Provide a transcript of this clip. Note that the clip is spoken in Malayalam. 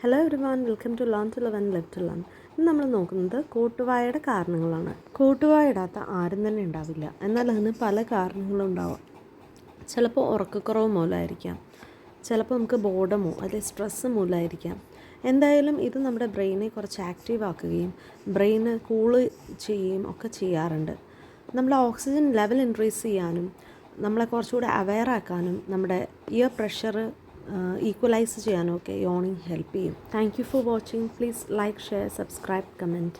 Hello everyone, welcome to learn to live and live to learn. ഇന്ന് നമ്മൾ നോക്കുന്നത് കൂട്ടുവായയുടെ കാരണങ്ങളാണ്. കൂട്ടുവായ ഇടാത്ത ആരും തന്നെ ഉണ്ടാവില്ല. എന്നാൽ അതിന് പല കാരണങ്ങളും ഉണ്ടാവാം. ചിലപ്പോൾ ഉറക്കക്കുറവ് മൂലമായിരിക്കാം, ചിലപ്പോൾ നമുക്ക് ബോർഡമോ അല്ലെങ്കിൽ സ്ട്രെസ്സ് മൂലമായിരിക്കാം. എന്തായാലും ഇത് നമ്മുടെ ബ്രെയിനെ കുറച്ച് ആക്റ്റീവ് ആക്കുകയും ബ്രെയിന് കൂള് ചെയ്യുകയും ഒക്കെ ചെയ്യാറുണ്ട്. നമ്മുടെ ഓക്സിജൻ ലെവൽ ഇൻക്രീസ് ചെയ്യാനും നമ്മളെ കുറച്ചുകൂടെ അവെയർ ആക്കാനും നമ്മുടെ ഇയർ പ്രഷർ ഈക്വലൈസ് ചെയ്യാനും ഒക്കെ യോണിങ് ഹെൽപ്പ് ചെയ്യും. Thank you for watching. Please like, share, subscribe, comment.